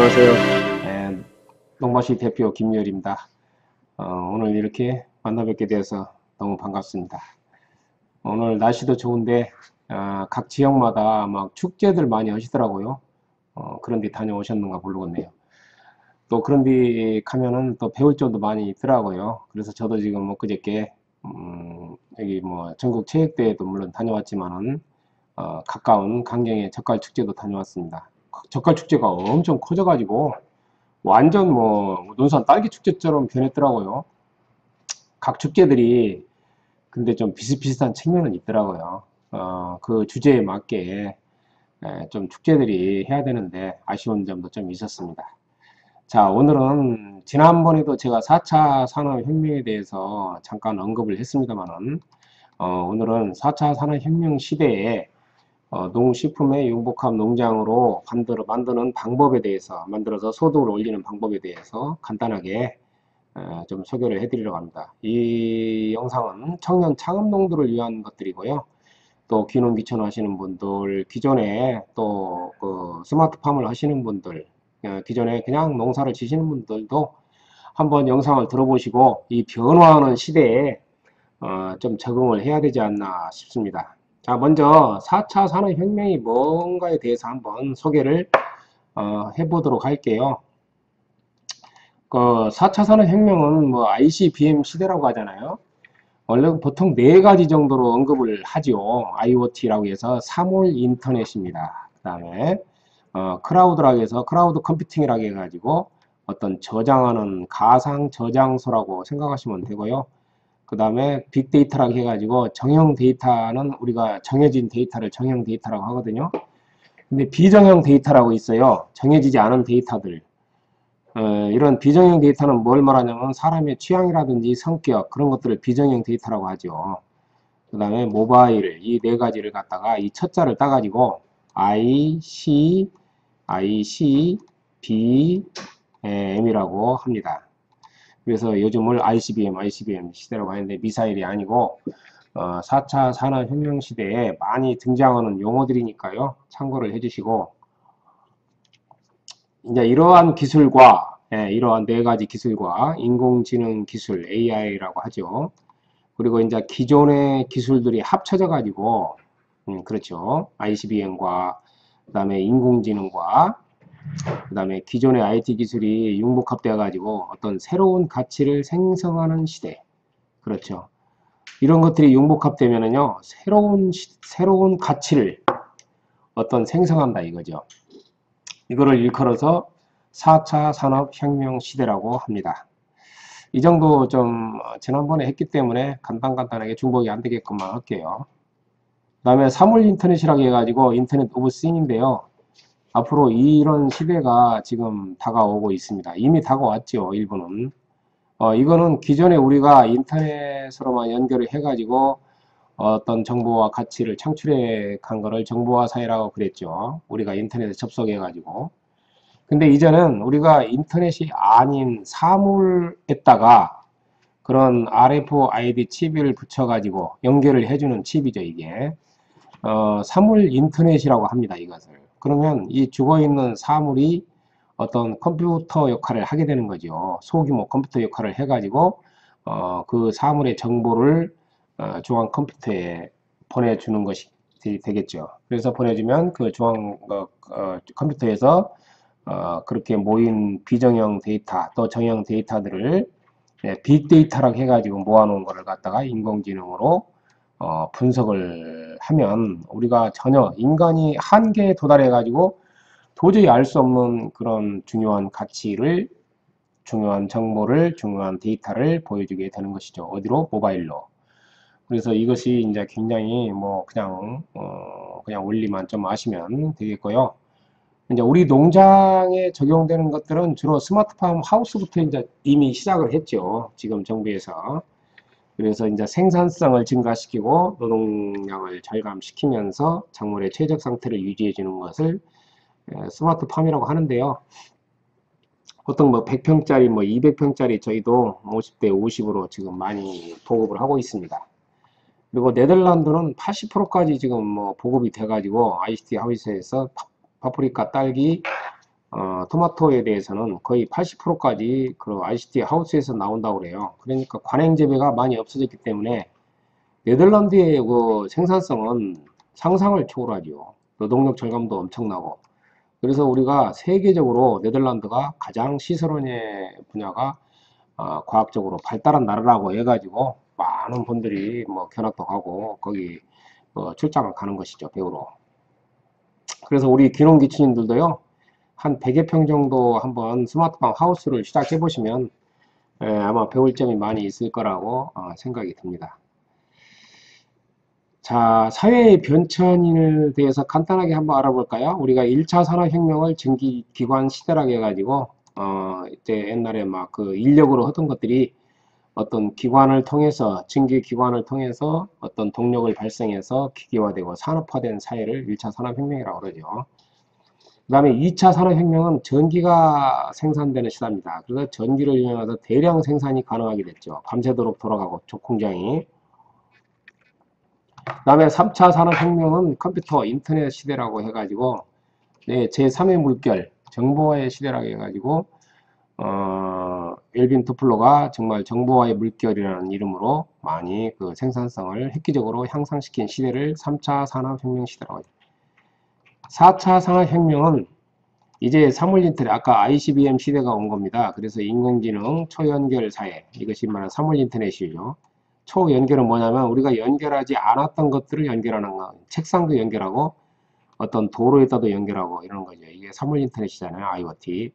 안녕하세요. 네, 농마시 대표 김유열입니다. 오늘 이렇게 만나 뵙게 되어서 너무 반갑습니다. 오늘 날씨도 좋은데 각 지역마다 막 축제들 많이 하시더라고요. 그런 데 다녀오셨는가 모르겠네요. 또 그런 데 가면은 또 배울 점도 많이 있더라고요. 그래서 저도 지금 뭐 그저께 여기 뭐 전국 체육대회도 물론 다녀왔지만은 가까운 강경의 젓갈축제도 다녀왔습니다. 젓갈축제가 엄청 커져가지고 완전 뭐 논산 딸기 축제처럼 변했더라고요. 각 축제들이 근데 좀 비슷비슷한 측면은 있더라고요. 그 주제에 맞게 좀 축제들이 해야 되는데 아쉬운 점도 좀 있었습니다. 자, 오늘은 지난번에도 제가 4차 산업혁명에 대해서 잠깐 언급을 했습니다만은 오늘은 4차 산업혁명 시대에 농식품의 융복합 농장으로 만드는 방법에 대해서 만들어서 소득을 올리는 방법에 대해서 간단하게 좀 소개를 해드리려고 합니다. 이 영상은 청년 창업농들을 위한 것들이고요. 또 귀농 귀촌 하시는 분들, 기존에 또 그 스마트팜을 하시는 분들, 기존에 그냥 농사를 지시는 분들도 한번 영상을 들어보시고 이 변화하는 시대에 좀 적응을 해야 되지 않나 싶습니다. 자, 먼저 4차 산업혁명이 뭔가에 대해서 한번 소개를 해보도록 할게요. 그 4차 산업혁명은 뭐 ICBM 시대라고 하잖아요. 원래 보통 네 가지 정도로 언급을 하죠. IoT라고 해서 사물 인터넷입니다. 그 다음에 클라우드라고 해서 클라우드 컴퓨팅이라고 해가지고 어떤 저장하는 가상 저장소라고 생각하시면 되고요. 그 다음에 빅데이터라고 해가지고 정형 데이터는 우리가 정해진 데이터를 정형 데이터라고 하거든요. 근데 비정형 데이터라고 있어요. 정해지지 않은 데이터들. 이런 비정형 데이터는 뭘 말하냐면 사람의 취향이라든지 성격 그런 것들을 비정형 데이터라고 하죠. 그 다음에 모바일 이 네 가지를 갖다가 이 첫 자를 따가지고 ICBM이라고 합니다. 그래서 요즘을 ICBM 시대라고 하는데 미사일이 아니고 4차 산업혁명 시대에 많이 등장하는 용어들이니까요. 참고를 해주시고 이제 이러한 기술과 이러한 네 가지 기술과 인공지능 기술 AI라고 하죠. 그리고 이제 기존의 기술들이 합쳐져 가지고 그렇죠. ICBM과 그다음에 인공지능과 그다음에 기존의 IT 기술이 융복합되어 가지고 어떤 새로운 가치를 생성하는 시대. 그렇죠. 이런 것들이 융복합되면은요. 새로운 가치를 어떤 생성한다 이거죠. 이거를 일컬어서 4차 산업혁명 시대라고 합니다. 이 정도 좀 지난번에 했기 때문에 간단하게 중복이 안 되게끔만 할게요. 그 다음에 사물 인터넷이라고 해가지고 인터넷 오브 싱인데요. 앞으로 이런 시대가 지금 다가오고 있습니다. 이미 다가왔죠. 일부는. 이거는 기존에 우리가 인터넷으로만 연결을 해가지고 어떤 정보와 가치를 창출해 간 거를 정보화 사회라고 그랬죠. 우리가 인터넷에 접속해 가지고. 근데 이제는 우리가 인터넷이 아닌 사물에다가 그런 RFID 칩을 붙여 가지고 연결을 해주는 칩이죠, 이게. 사물 인터넷이라고 합니다, 이것을. 그러면 이 죽어 있는 사물이 어떤 컴퓨터 역할을 하게 되는 거죠. 소규모 컴퓨터 역할을 해 가지고 그 사물의 정보를 중앙 컴퓨터에 보내주는 것이 되겠죠. 그래서 보내주면 그 중앙 컴퓨터에서 그렇게 모인 비정형 데이터 또 정형 데이터들을 빅데이터라고 해가지고 모아놓은 거를 갖다가 인공지능으로 분석을 하면 우리가 전혀 인간이 한계에 도달해 가지고 도저히 알 수 없는 그런 중요한 가치를 중요한 정보를 중요한 데이터를 보여주게 되는 것이죠. 어디로? 모바일로. 그래서 이것이 이제 굉장히 뭐 그냥 원리만 좀 아시면 되겠고요. 이제 우리 농장에 적용되는 것들은 주로 스마트팜 하우스부터 이제 이미 시작을 했죠. 지금 정부에서. 그래서 이제 생산성을 증가시키고 노동량을 절감시키면서 작물의 최적 상태를 유지해 주는 것을 스마트팜이라고 하는데요. 보통 뭐 100평짜리 뭐 200평짜리 저희도 50대 50으로 지금 많이 보급을 하고 있습니다. 그리고 네덜란드는 80%까지 지금 뭐 보급이 돼 가지고 ICT 하우스에서 파프리카, 딸기, 토마토에 대해서는 거의 80%까지 그 ICT 하우스에서 나온다고 그래요. 그러니까 관행 재배가 많이 없어졌기 때문에 네덜란드의 그 생산성은 상상을 초월하죠. 노동력 절감도 엄청나고. 그래서 우리가 세계적으로 네덜란드가 가장 시설원의 분야가 과학적으로 발달한 나라라고 해가지고 많은 분들이 뭐 견학도 가고 거기 출장을 가는 것이죠, 배우러. 그래서 우리 귀농귀촌인들도요, 한 100여 평 정도 한번 스마트팜 하우스를 시작해 보시면 아마 배울 점이 많이 있을 거라고 생각이 듭니다. 자, 사회의 변천에 대해서 간단하게 한번 알아볼까요? 우리가 1차 산업혁명을 전기기관 시대라고 해가지고 이제 옛날에 막 그 인력으로 하던 것들이 어떤 기관을 통해서, 전기기관을 통해서 어떤 동력을 발생해서 기계화되고 산업화된 사회를 1차 산업혁명이라고 그러죠. 그 다음에 2차 산업혁명은 전기가 생산되는 시대입니다. 그래서 전기를 이용해서 대량 생산이 가능하게 됐죠. 밤새도록 돌아가고 공장이. 그 다음에 3차 산업혁명은 컴퓨터, 인터넷 시대라고 해가지고 제3의 물결, 정보화의 시대라고 해가지고 엘빈 토플러가 정말 정보화의 물결이라는 이름으로 많이 그 생산성을 획기적으로 향상시킨 시대를 3차 산업혁명 시대라고 하죠. 4차 산업혁명은 이제 사물인터넷, 아까 ICBM 시대가 온 겁니다. 그래서 인공지능, 초연결 사회, 이것이 말하는 사물인터넷이죠. 초연결은 뭐냐면 우리가 연결하지 않았던 것들을 연결하는 거. 책상도 연결하고 어떤 도로에다도 연결하고 이런 거죠. 이게 사물인터넷이잖아요. IoT.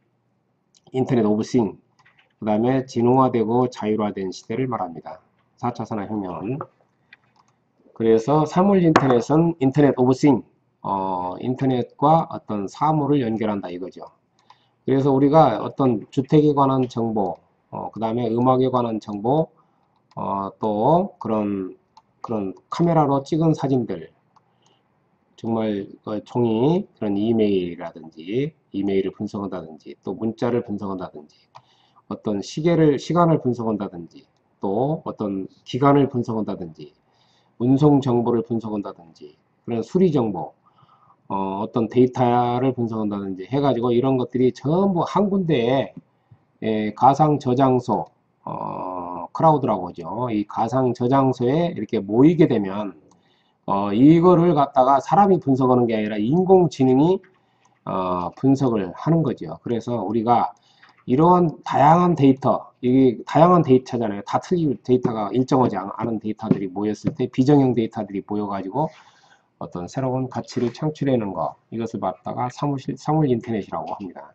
인터넷 오브 싱. 그 다음에 지능화되고 자율화된 시대를 말합니다. 4차 산업혁명은. 그래서 사물인터넷은 인터넷 오브 싱. 인터넷과 어떤 사물을 연결한다 이거죠. 그래서 우리가 어떤 주택에 관한 정보, 그 다음에 음악에 관한 정보, 또 그런 카메라로 찍은 사진들, 정말 종이 그런 이메일이라든지 이메일을 분석한다든지 또 문자를 분석한다든지 어떤 시간을 분석한다든지 또 어떤 기간을 분석한다든지 운송 정보를 분석한다든지 그런 수리 정보 어떤 데이터를 분석한다든지 해가지고 이런 것들이 전부 한 군데에 가상 저장소 크라우드라고 하죠. 이 가상 저장소에 이렇게 모이게 되면 이거를 갖다가 사람이 분석하는 게 아니라 인공지능이 분석을 하는 거죠. 그래서 우리가 이러한 다양한 데이터, 이게 다양한 데이터잖아요. 다 틀린 데이터가 일정하지 않은 데이터들이 모였을 때 비정형 데이터들이 모여가지고 어떤 새로운 가치를 창출하는 거, 이것을 갖다가 사물 인터넷이라고 합니다.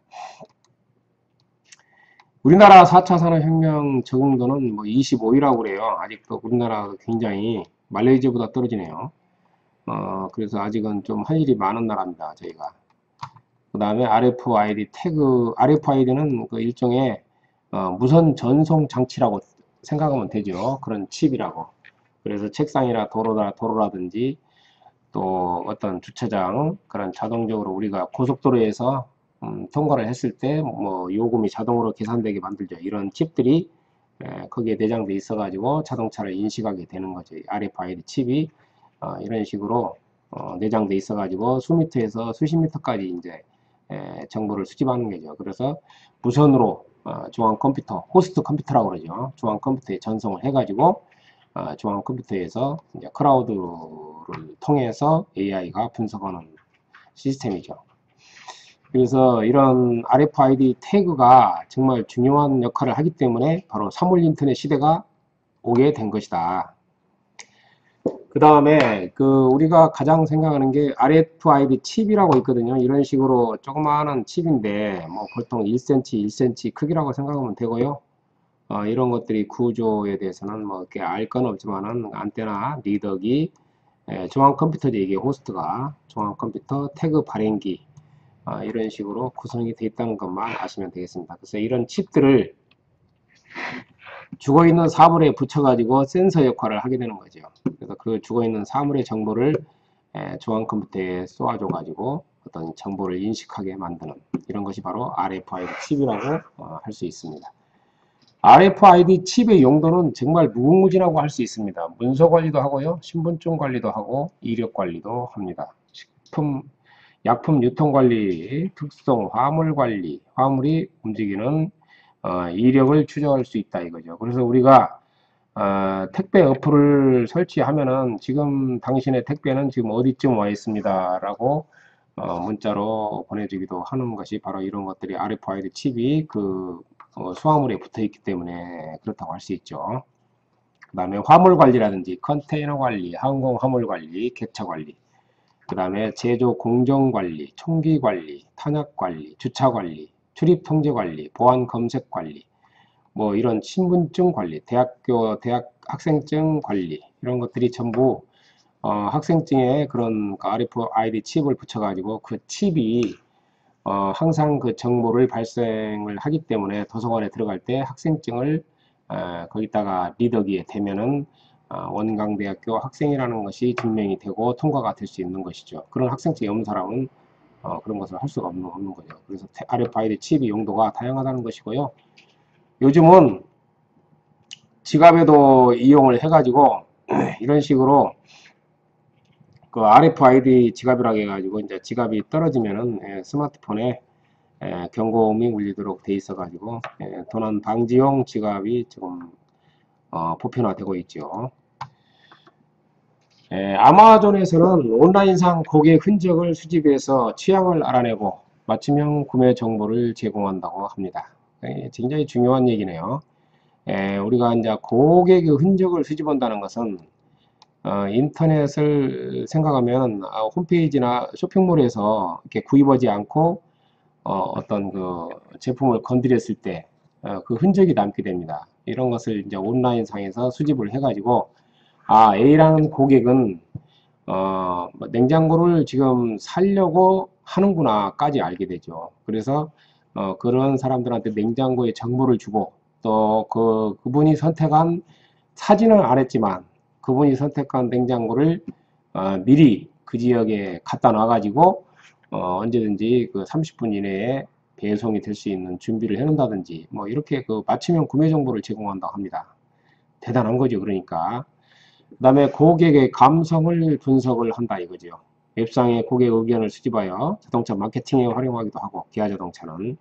우리나라 4차 산업혁명 적응도는 뭐 25위라고 그래요. 아직도 우리나라가 굉장히 말레이시아보다 떨어지네요. 그래서 아직은 좀 할 일이 많은 나라입니다, 저희가. 그 다음에 RFID 태그, RFID는 그 일종의 무선 전송 장치라고 생각하면 되죠. 그런 칩이라고. 그래서 책상이나 도로라든지 또 어떤 주차장, 그런 자동적으로 우리가 고속도로에서 통과를 했을 때 뭐 요금이 자동으로 계산되게 만들죠. 이런 칩들이 거기에 내장돼 있어 가지고 자동차를 인식하게 되는 거죠. RFID 칩이 이런 식으로 내장돼 있어 가지고 수미터에서 수십 미터까지 이제 정보를 수집하는 거죠. 그래서 무선으로 중앙 컴퓨터, 호스트 컴퓨터라고 그러죠. 중앙 컴퓨터에 전송을 해 가지고 중앙 컴퓨터에서 이제 클라우드를 통해서 AI가 분석하는 시스템이죠. 그래서 이런 RFID 태그가 정말 중요한 역할을 하기 때문에 바로 사물 인터넷 시대가 오게 된 것이다. 그 다음에 우리가 가장 생각하는 게 RFID 칩이라고 있거든요. 이런 식으로 조그마한 칩인데 뭐 보통 1cm, 1cm 크기라고 생각하면 되고요. 이런 것들이 구조에 대해서는 뭐 이렇게 알 건 없지만은 안테나, 리더기, 중앙 컴퓨터죠. 이게 호스트가 중앙 컴퓨터, 태그 발행기 이런 식으로 구성이 되어 있다는 것만 아시면 되겠습니다. 그래서 이런 칩들을 죽어있는 사물에 붙여가지고 센서 역할을 하게 되는 거죠. 그래서 그 죽어있는 사물의 정보를 중앙 컴퓨터에 쏘아줘가지고 어떤 정보를 인식하게 만드는 이런 것이 바로 RFID 칩이라고 할 수 있습니다. RFID 칩의 용도는 정말 무궁무진하고 할 수 있습니다. 문서 관리도 하고요. 신분증 관리도 하고 이력 관리도 합니다. 식품 약품 유통관리, 특성 화물관리, 화물이 움직이는 이력을 추적할 수 있다 이거죠. 그래서 우리가 택배 어플을 설치하면은 지금 당신의 택배는 지금 어디쯤 와 있습니다 라고 문자로 보내주기도 하는 것이 바로 이런 것들이 RFID 칩이 그 수화물에 붙어 있기 때문에 그렇다고 할 수 있죠. 그 다음에 화물 관리라든지 컨테이너 관리, 항공 화물 관리, 객차 관리, 그 다음에 제조 공정 관리, 총기 관리, 탄약 관리, 주차 관리, 출입 통제 관리, 보안 검색 관리, 뭐 이런 신분증 관리, 대학 학생증 관리, 이런 것들이 전부 학생증에 그런 RFID 칩을 붙여가지고 그 칩이 항상 그 정보를 발생을 하기 때문에 도서관에 들어갈 때 학생증을 거기다가 리더기에 대면은 원광대학교 학생이라는 것이 증명이 되고 통과가 될 수 있는 것이죠. 그런 학생증이 없는 사람은 그런 것을 할 수가 없는 거죠. 그래서 RFID 칩의 용도가 다양하다는 것이고요. 요즘은 지갑에도 이용을 해가지고 이런 식으로 그 RFID 지갑이라고 해가지고 이제 지갑이 떨어지면은 스마트폰에 경고음이 울리도록 돼 있어 가지고 도난 방지용 지갑이 지금 보편화되고 있죠. 아마존에서는 온라인상 고객 흔적을 수집해서 취향을 알아내고 맞춤형 구매 정보를 제공한다고 합니다. 굉장히 중요한 얘기네요. 우리가 이제 고객의 흔적을 수집한다는 것은 인터넷을 생각하면 홈페이지나 쇼핑몰에서 이렇게 구입하지 않고 어떤 그 제품을 건드렸을 때 그 흔적이 남게 됩니다. 이런 것을 이제 온라인 상에서 수집을 해가지고 A라는 고객은 냉장고를 지금 사려고 하는구나까지 알게 되죠. 그래서 그런 사람들한테 냉장고의 정보를 주고 또 그분이 선택한 사진은 안 했지만 그분이 선택한 냉장고를 미리 그 지역에 갖다 놔가지고 언제든지 그 30분 이내에 배송이 될 수 있는 준비를 해놓는다든지 뭐 이렇게 그 맞춤형 구매 정보를 제공한다고 합니다. 대단한 거죠. 그러니까 그 다음에 고객의 감성을 분석을 한다 이거죠. 웹상의 고객 의견을 수집하여 자동차 마케팅에 활용하기도 하고 기아자동차는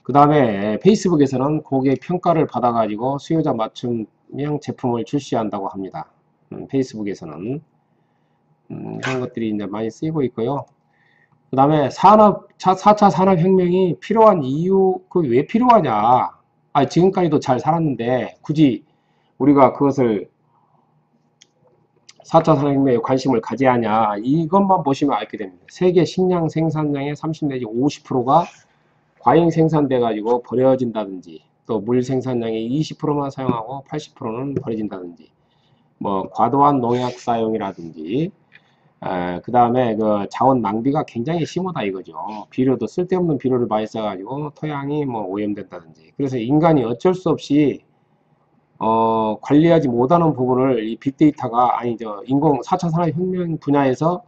그 다음에 페이스북에서는 고객 평가를 받아 가지고 수요자 맞춤형 제품을 출시한다고 합니다. 페이스북에서는 이런 것들이 이제 많이 쓰이고 있고요. 그 다음에 4차 산업혁명이 필요한 이유, 그 왜 필요하냐. 지금까지도 잘 살았는데 굳이 우리가 그것을 4차 산업혁명에 관심을 가져야 하냐. 이것만 보시면 알게 됩니다. 세계 식량 생산량의 30 내지 50%가 과잉 생산돼 가지고 버려진다든지 또 물 생산량의 20%만 사용하고 80%는 버려진다든지 뭐 과도한 농약 사용이라든지 그 다음에 그 자원 낭비가 굉장히 심하다 이거죠. 비료도 쓸데없는 비료를 많이 써가지고 토양이 뭐 오염된다든지. 그래서 인간이 어쩔 수 없이 관리하지 못하는 부분을 이 빅데이터가 아니죠. 4차 산업혁명 분야에서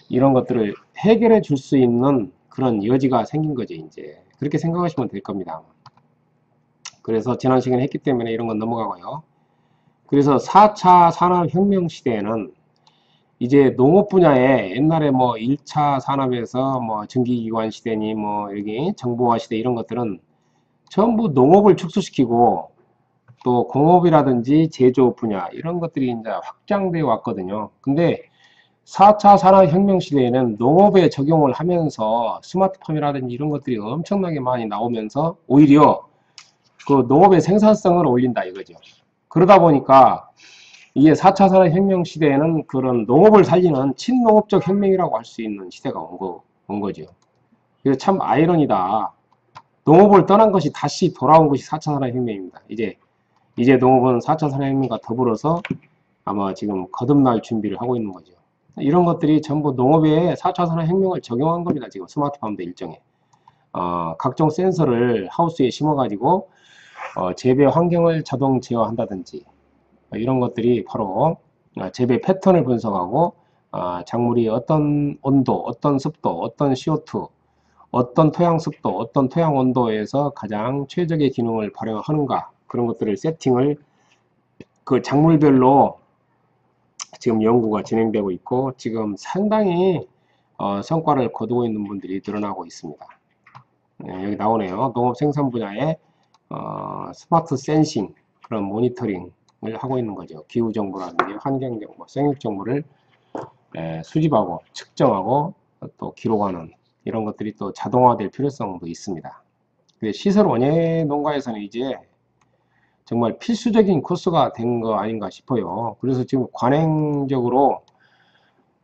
이런 것들을 해결해 줄 수 있는 그런 여지가 생긴 거죠. 이제 그렇게 생각하시면 될 겁니다. 그래서 지난 시간에 했기 때문에 이런 건 넘어가고요. 그래서 4차 산업혁명 시대에는 이제 농업 분야에 옛날에 뭐 1차 산업에서 뭐 전기기관 시대니 뭐 여기 정보화 시대 이런 것들은 전부 농업을 축소시키고 또 공업이라든지 제조 분야 이런 것들이 이제 확장되어 왔거든요. 근데 4차 산업혁명 시대에는 농업에 적용을 하면서 스마트팜이라든지 이런 것들이 엄청나게 많이 나오면서 오히려 그 농업의 생산성을 올린다 이거죠. 그러다 보니까 이게 4차 산업혁명 시대에는 그런 농업을 살리는 친농업적 혁명이라고 할 수 있는 시대가 온 거죠. 그래서 참 아이러니다. 농업을 떠난 것이 다시 돌아온 것이 4차 산업혁명입니다. 이제 농업은 4차 산업혁명과 더불어서 아마 지금 거듭날 준비를 하고 있는 거죠. 이런 것들이 전부 농업에 4차 산업혁명을 적용한 겁니다. 지금 스마트팜도 일종의. 각종 센서를 하우스에 심어가지고 재배 환경을 자동 제어한다든지 이런 것들이 바로 재배 패턴을 분석하고 작물이 어떤 온도, 어떤 습도, 어떤 CO2, 어떤 토양 습도, 어떤 토양 온도에서 가장 최적의 기능을 발휘하는가 그런 것들을 세팅을 그 작물별로 지금 연구가 진행되고 있고 지금 상당히 성과를 거두고 있는 분들이 늘어나고 있습니다. 네, 여기 나오네요. 농업 생산 분야에 스마트 센싱 그런 모니터링을 하고 있는 거죠. 기후 정보라든지 환경 정보, 생육 정보를 수집하고 측정하고 또 기록하는 이런 것들이 또 자동화될 필요성도 있습니다. 근데 시설 원예 농가에서는 이제 정말 필수적인 코스가 된 거 아닌가 싶어요. 그래서 지금 관행적으로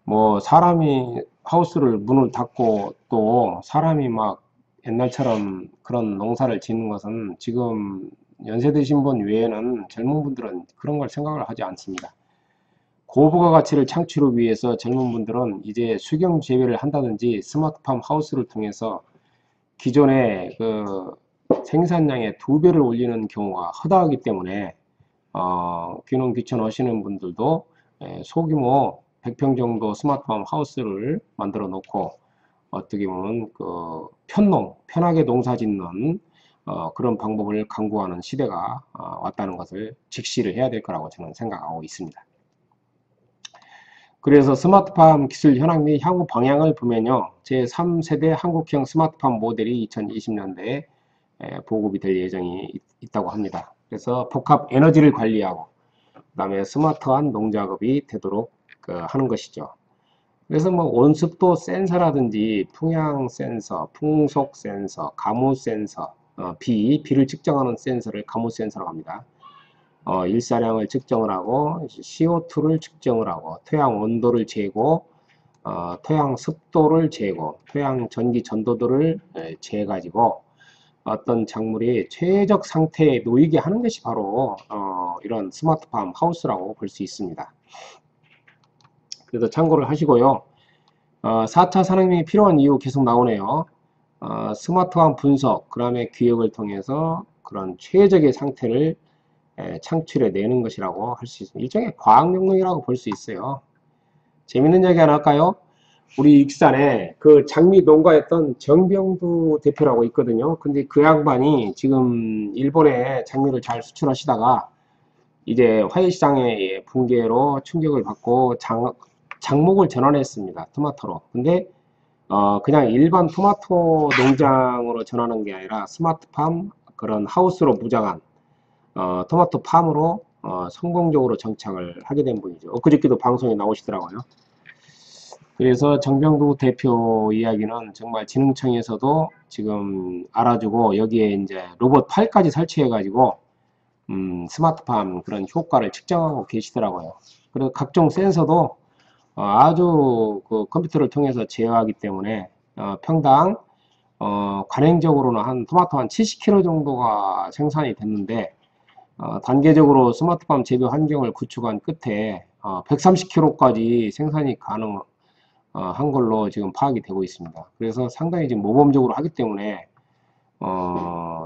뭐 사람이 하우스를 문을 닫고 또 사람이 막 옛날처럼 그런 농사를 짓는 것은 지금 연세 드신 분 외에는 젊은 분들은 그런 걸 생각을 하지 않습니다. 고부가 가치를 창출하기 위해서 젊은 분들은 이제 수경 재배를 한다든지 스마트팜 하우스를 통해서 기존의 그 생산량의 2배를 올리는 경우가 허다하기 때문에 귀농 귀촌 하시는 분들도 소규모 100평 정도 스마트팜 하우스를 만들어 놓고 어떻게 보면 그 편하게 농사 짓는 그런 방법을 강구하는 시대가 왔다는 것을 직시를 해야 될 거라고 저는 생각하고 있습니다. 그래서 스마트팜 기술 현황 및 향후 방향을 보면요. 제3세대 한국형 스마트팜 모델이 2020년대에 보급이 될 예정이 있다고 합니다. 그래서 복합 에너지를 관리하고 그 다음에 스마트한 농작업이 되도록 하는 것이죠. 그래서 뭐 온습도 센서라든지 풍향 센서, 풍속 센서, 가무 센서, 비를 측정하는 센서를 가무 센서라고 합니다. 일사량을 측정을 하고 CO2를 측정을 하고 토양 온도를 재고 토양 습도를 재고 토양 전기 전도도를 재가지고 어떤 작물이 최적 상태에 놓이게 하는 것이 바로 이런 스마트팜 하우스라고 볼 수 있습니다. 그래서 참고를 하시고요. 4차 산업이 필요한 이유 계속 나오네요. 스마트한 분석, 그 다음에 기획을 통해서 그런 최적의 상태를 창출해 내는 것이라고 할 수 있습니다. 일종의 과학 영역이라고 볼 수 있어요. 재밌는 얘기 하나 할까요? 우리 익산에 그 장미 농가였던 정병두 대표라고 있거든요. 근데 그 양반이 지금 일본에 장미를 잘 수출하시다가 이제 화훼시장의 붕괴로 충격을 받고 장목을 전환했습니다. 토마토로. 근데 그냥 일반 토마토 농장으로 전하는 게 아니라 스마트팜 그런 하우스로 무장한 토마토 팜으로 성공적으로 정착을 하게 된 분이죠. 엊그저께도 방송에 나오시더라고요. 그래서 정병두 대표 이야기는 정말 진흥청에서도 지금 알아주고 여기에 이제 로봇 팔까지 설치해 가지고 스마트팜 그런 효과를 측정하고 계시더라고요. 그리고 각종 센서도 아주 그 컴퓨터를 통해서 제어하기 때문에 평당 관행적으로는 한 토마토 한 70kg 정도가 생산이 됐는데 단계적으로 스마트팜 재배 환경을 구축한 끝에 130kg까지 생산이 가능한 걸로 지금 파악이 되고 있습니다. 그래서 상당히 지금 모범적으로 하기 때문에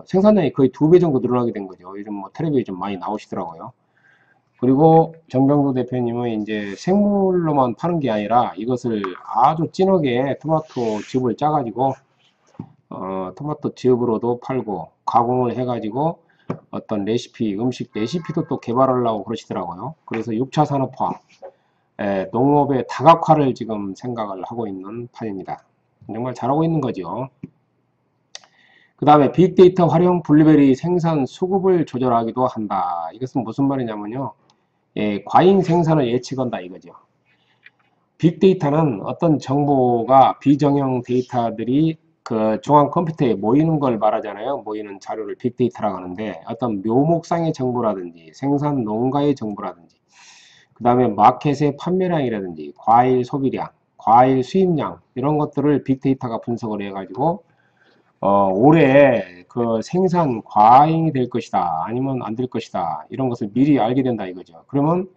생산량이 거의 2배 정도 늘어나게 된 거죠. 요즘 뭐 텔레비에 좀 많이 나오시더라고요. 그리고 정병도 대표님은 이제 생물로만 파는 게 아니라 이것을 아주 진하게 토마토 즙을 짜가지고 토마토 즙으로도 팔고 가공을 해가지고 어떤 레시피, 음식 레시피도 또 개발하려고 그러시더라고요. 그래서 6차 산업화, 농업의 다각화를 지금 생각을 하고 있는 판입니다. 정말 잘하고 있는 거죠. 그 다음에 빅데이터 활용 블루베리 생산 수급을 조절하기도 한다. 이것은 무슨 말이냐면요. 과잉 생산을 예측한다 이거죠. 빅데이터는 어떤 정보가 비정형 데이터들이 그 중앙 컴퓨터에 모이는 걸 말하잖아요. 모이는 자료를 빅데이터라고 하는데 어떤 묘목상의 정보라든지 생산 농가의 정보라든지 그 다음에 마켓의 판매량이라든지 과일 소비량, 과일 수입량 이런 것들을 빅데이터가 분석을 해가지고 올해 그 생산 과잉이 될 것이다 아니면 안 될 것이다 이런 것을 미리 알게 된다 이거죠. 그러면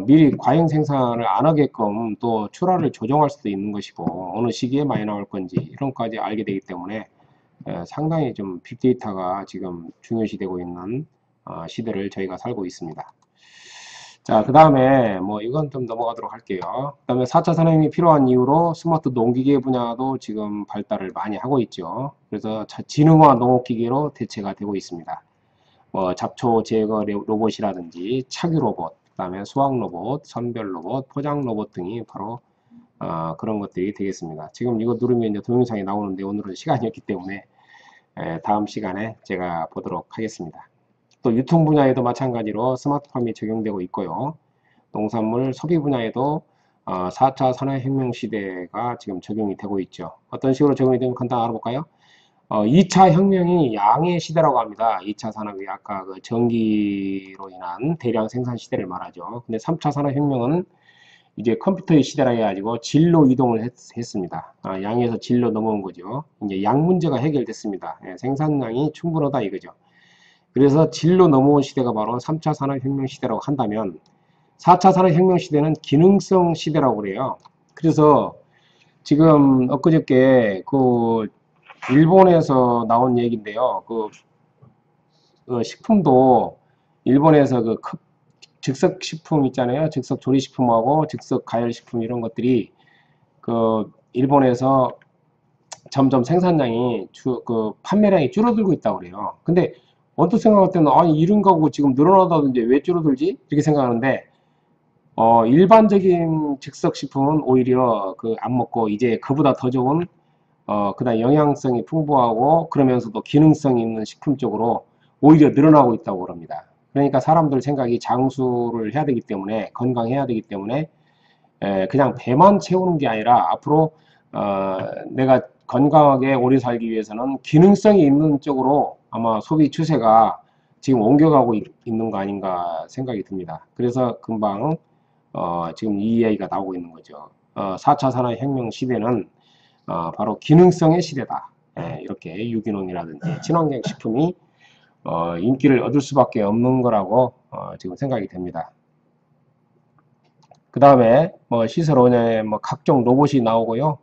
미리 과잉 생산을 안 하게끔 또 출하를 조정할 수도 있는 것이고 어느 시기에 많이 나올 건지 이런 것까지 알게 되기 때문에 상당히 좀 빅데이터가 지금 중요시 되고 있는 시대를 저희가 살고 있습니다. 자, 그 다음에 뭐 이건 좀 넘어가도록 할게요. 그 다음에 4차 산업이 필요한 이유로 스마트 농기계 분야도 지금 발달을 많이 하고 있죠. 그래서 지능화 농업기계로 대체가 되고 있습니다. 뭐 잡초 제거 로봇이라든지 착유 로봇, 그 다음에 수확 로봇, 선별 로봇, 포장 로봇 등이 바로 그런 것들이 되겠습니다. 지금 이거 누르면 이제 동영상이 나오는데 오늘은 시간이 없기 때문에 다음 시간에 제가 보도록 하겠습니다. 또 유통 분야에도 마찬가지로 스마트팜이 적용되고 있고요. 농산물 소비 분야에도 4차 산업혁명 시대가 지금 적용이 되고 있죠. 어떤 식으로 적용이 되면 간단히 알아볼까요? 2차 혁명이 양의 시대라고 합니다. 2차 산업이 아까 그 전기로 인한 대량 생산 시대를 말하죠. 근데 3차 산업혁명은 이제 컴퓨터의 시대라 해가지고 진로 이동을 했습니다. 양에서 진로 넘어온 거죠. 이제 양 문제가 해결됐습니다. 생산량이 충분하다 이거죠. 그래서 진로 넘어온 시대가 바로 3차 산업혁명 시대라고 한다면 4차 산업혁명 시대는 기능성 시대라고 그래요. 그래서 지금 엊그저께 그 일본에서 나온 얘기인데요. 그 식품도 일본에서 그 즉석 식품 있잖아요. 즉석 조리식품하고 즉석 가열식품 이런 것들이 그 일본에서 점점 생산량이 그 판매량이 줄어들고 있다고 그래요. 근데 언뜻 생각할 때는 아니 이런 거고 지금 늘어나다든지 왜 줄어들지? 이렇게 생각하는데 일반적인 즉석 식품은 오히려 그 안 먹고 이제 그보다 더 좋은 그다음 영양성이 풍부하고 그러면서도 기능성 있는 식품 쪽으로 오히려 늘어나고 있다고 그럽니다. 그러니까 사람들 생각이 장수를 해야 되기 때문에 건강해야 되기 때문에 그냥 배만 채우는 게 아니라 앞으로 내가 건강하게 오래 살기 위해서는 기능성이 있는 쪽으로 아마 소비 추세가 지금 옮겨가고 있는 거 아닌가 생각이 듭니다. 그래서 금방 지금 이 이야기가 나오고 있는 거죠. 4차 산업혁명 시대는 바로 기능성의 시대다. 이렇게 유기농이라든지 친환경 식품이 인기를 얻을 수밖에 없는 거라고 지금 생각이 됩니다. 그 다음에 뭐 시설 운영에 뭐 각종 로봇이 나오고요.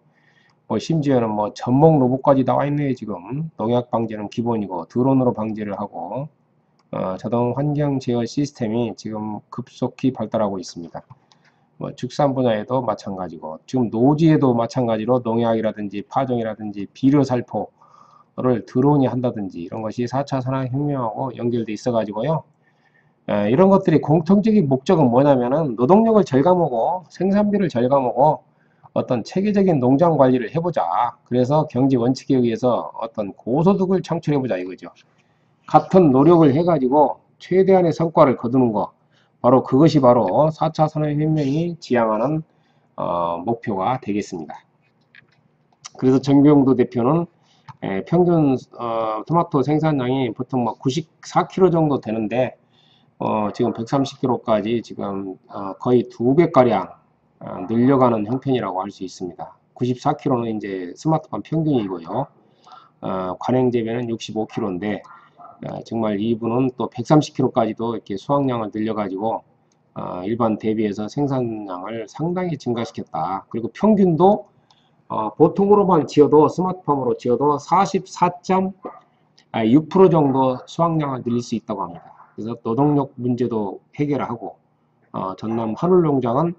뭐 심지어는 뭐 전목 로봇까지 나와 있네요. 지금 농약 방지는 기본이고 드론으로 방지를 하고 자동 환경 제어 시스템이 지금 급속히 발달하고 있습니다. 뭐 축산 분야에도 마찬가지고 지금 노지에도 마찬가지로 농약이라든지 파종이라든지 비료 살포를 드론이 한다든지 이런 것이 4차 산업혁명하고 연결돼 있어 가지고요. 이런 것들이 공통적인 목적은 뭐냐면은 노동력을 절감하고 생산비를 절감하고 어떤 체계적인 농장 관리를 해보자. 그래서 경제 원칙에 의해서 어떤 고소득을 창출해보자 이거죠. 같은 노력을 해가지고 최대한의 성과를 거두는 거. 바로 그것이 바로 4차 산업혁명이 지향하는 목표가 되겠습니다. 그래서 정병도 대표는 평균 토마토 생산량이 보통 막 94kg 정도 되는데 지금 130kg까지 지금 거의 2배가량 늘려가는 형편이라고 할 수 있습니다. 94kg는 이제 스마트팜 평균이고요. 관행 재배는 65kg인데 정말 이분은 또 130kg까지도 이렇게 수확량을 늘려가지고 일반 대비해서 생산량을 상당히 증가시켰다. 그리고 평균도 보통으로만 지어도 스마트팜으로 지어도 44.6% 정도 수확량을 늘릴 수 있다고 합니다. 그래서 노동력 문제도 해결하고 전남 한울농장은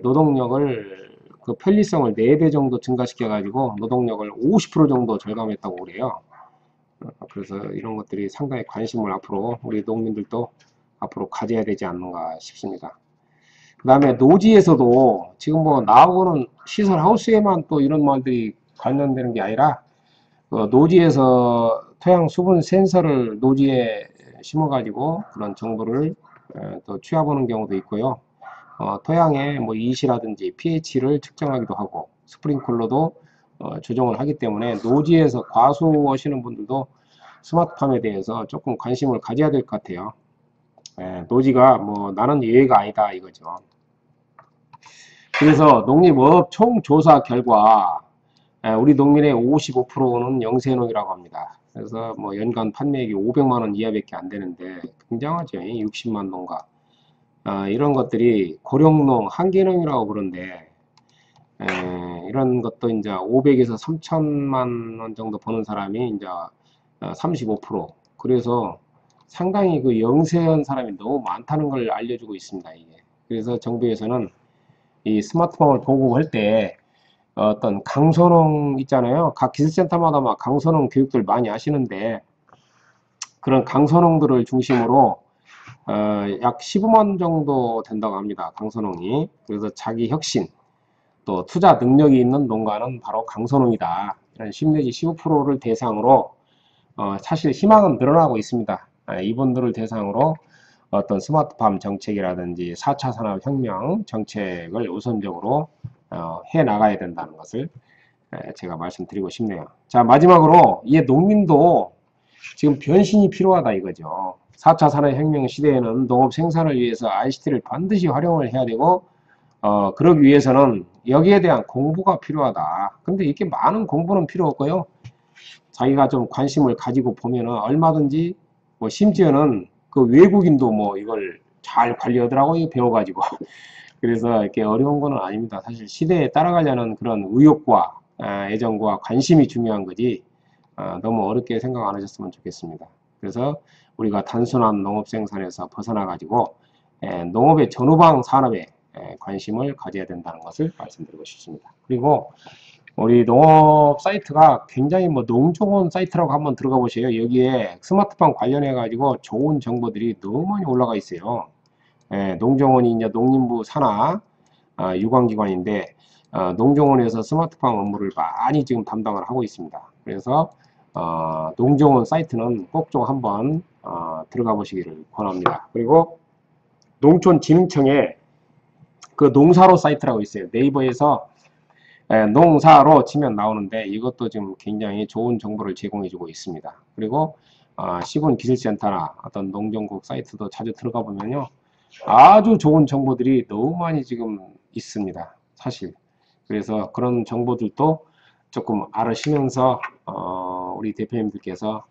노동력을 그 편리성을 4배 정도 증가시켜 가지고 노동력을 50% 정도 절감했다고 그래요. 그래서 이런 것들이 상당히 관심을 앞으로 우리 농민들도 앞으로 가져야 되지 않는가 싶습니다. 그 다음에 노지에서도 지금 뭐 나오고는 시설 하우스에만 또 이런 말들이 관련되는 게 아니라 노지에서 토양 수분 센서를 노지에 심어 가지고 그런 정보를 또 취합하는 경우도 있고요. 토양의 뭐 이시라든지 pH를 측정하기도 하고 스프링클러도 조정을 하기 때문에 노지에서 과수하시는 분들도 스마트팜에 대해서 조금 관심을 가져야 될 것 같아요. 노지가 뭐 나는 예외가 아니다 이거죠. 그래서 농림업 총조사 결과 우리 농민의 55%는 영세농이라고 합니다. 그래서 뭐 연간 판매액이 500만원 이하밖에 안 되는데 굉장하죠. 60만 농가. 이런 것들이 고령농, 한계농이라고 그러는데 이런 것도 이제 500에서 3천만 원 정도 버는 사람이 이제 35%. 그래서 상당히 그 영세한 사람이 너무 많다는 걸 알려주고 있습니다. 이게. 그래서 정부에서는 이 스마트폰을 보급할 때 어떤 강선홍 있잖아요. 각 기술센터마다 막 강선홍 교육들 많이 하시는데 그런 강선홍들을 중심으로 약 15만 정도 된다고 합니다. 강선홍이. 그래서 자기 혁신 또 투자 능력이 있는 농가는 바로 강선웅이다. 이런 10 내지 15%를 대상으로 사실 희망은 늘어나고 있습니다. 이분들을 대상으로 어떤 스마트팜 정책이라든지 4차 산업혁명 정책을 우선적으로 해 나가야 된다는 것을 제가 말씀드리고 싶네요. 자, 마지막으로 이 농민도 지금 변신이 필요하다 이거죠. 4차 산업혁명 시대에는 농업 생산을 위해서 ICT를 반드시 활용을 해야 되고 그러기 위해서는 여기에 대한 공부가 필요하다. 근데 이렇게 많은 공부는 필요 없고요. 자기가 좀 관심을 가지고 보면은 얼마든지 뭐 심지어는 그 외국인도 뭐 이걸 잘 관리하더라고요. 배워가지고. 그래서 이렇게 어려운 거는 아닙니다. 사실 시대에 따라가려는 그런 의욕과 애정과 관심이 중요한 거지 너무 어렵게 생각 안 하셨으면 좋겠습니다. 그래서 우리가 단순한 농업 생산에서 벗어나 가지고 농업의 전후방 산업에 관심을 가져야 된다는 것을 말씀드리고 싶습니다. 그리고 우리 농업 사이트가 굉장히 뭐 농정원 사이트라고 한번 들어가 보세요. 여기에 스마트팜 관련해 가지고 좋은 정보들이 너무 많이 올라가 있어요. 농정원이 이제 농림부 산하 유관기관인데 농정원에서 스마트팜 업무를 많이 지금 담당을 하고 있습니다. 그래서 농정원 사이트는 꼭 좀 한번 들어가 보시기를 권합니다. 그리고 농촌진흥청에 그 농사로 사이트라고 있어요. 네이버에서 농사로 치면 나오는데 이것도 지금 굉장히 좋은 정보를 제공해 주고 있습니다. 그리고 시군기술센터나 어떤 농정국 사이트도 자주 들어가 보면요. 아주 좋은 정보들이 너무 많이 지금 있습니다. 사실. 그래서 그런 정보들도 조금 알으시면서 우리 대표님들께서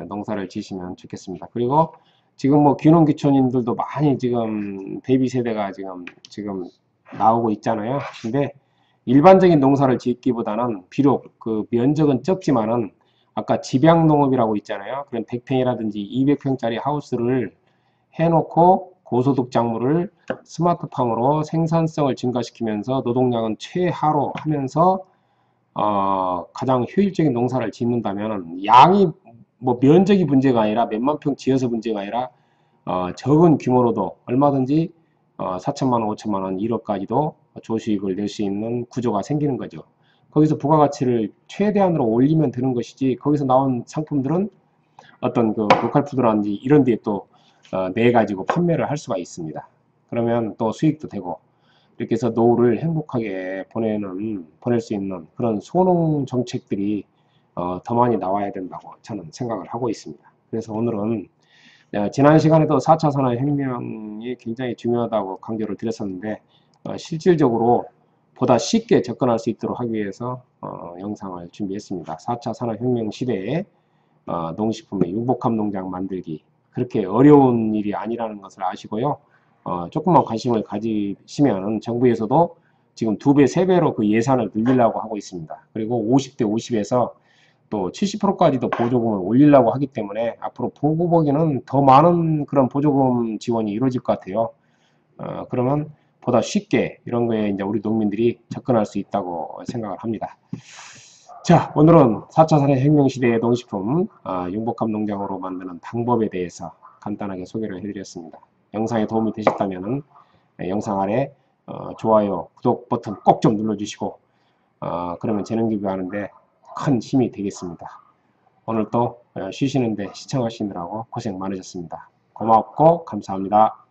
농사를 지시면 좋겠습니다. 그리고 지금 뭐 귀농귀촌인들도 많이 지금 베이비 세대가 지금 나오고 있잖아요. 근데 일반적인 농사를 짓기보다는 비록 그 면적은 적지만은 아까 집양농업이라고 있잖아요. 그런 100평이라든지 200평짜리 하우스를 해놓고 고소득 작물을 스마트팜으로 생산성을 증가시키면서 노동량은 최하로 하면서 가장 효율적인 농사를 짓는다면 양이 뭐 면적이 문제가 아니라 몇만 평 지어서 문제가 아니라 적은 규모로도 얼마든지 4천만 원, 5천만 원, 1억까지도 조수익을 낼 수 있는 구조가 생기는 거죠. 거기서 부가가치를 최대한으로 올리면 되는 것이지 거기서 나온 상품들은 어떤 그 로컬 푸드라든지 이런 데에 또 내 가지고 판매를 할 수가 있습니다. 그러면 또 수익도 되고 이렇게 해서 노후를 행복하게 보낼 수 있는 그런 소농 정책들이 더 많이 나와야 된다고 저는 생각을 하고 있습니다. 그래서 오늘은 지난 시간에도 4차 산업혁명이 굉장히 중요하다고 강조를 드렸었는데 실질적으로 보다 쉽게 접근할 수 있도록 하기 위해서 영상을 준비했습니다. 4차 산업혁명 시대에 농식품의 융복합 농장 만들기 그렇게 어려운 일이 아니라는 것을 아시고요. 조금만 관심을 가지시면 정부에서도 지금 2배, 3배로 그 예산을 늘리려고 하고 있습니다. 그리고 50대 50에서 또 70%까지도 보조금을 올리려고 하기 때문에 앞으로 보고보기는 더 많은 그런 보조금 지원이 이루어질 것 같아요. 그러면 보다 쉽게 이런 거에 이제 우리 농민들이 접근할 수 있다고 생각을 합니다. 자, 오늘은 4차 산업혁명 시대의 농식품 융복합 농장으로 만드는 방법에 대해서 간단하게 소개를 해드렸습니다. 영상에 도움이 되셨다면 영상 아래 좋아요, 구독 버튼 꼭 좀 눌러주시고 그러면 재능 기부하는데 큰 힘이 되겠습니다. 오늘 또 쉬시는데 시청하시느라고 고생 많으셨습니다. 고맙고 감사합니다.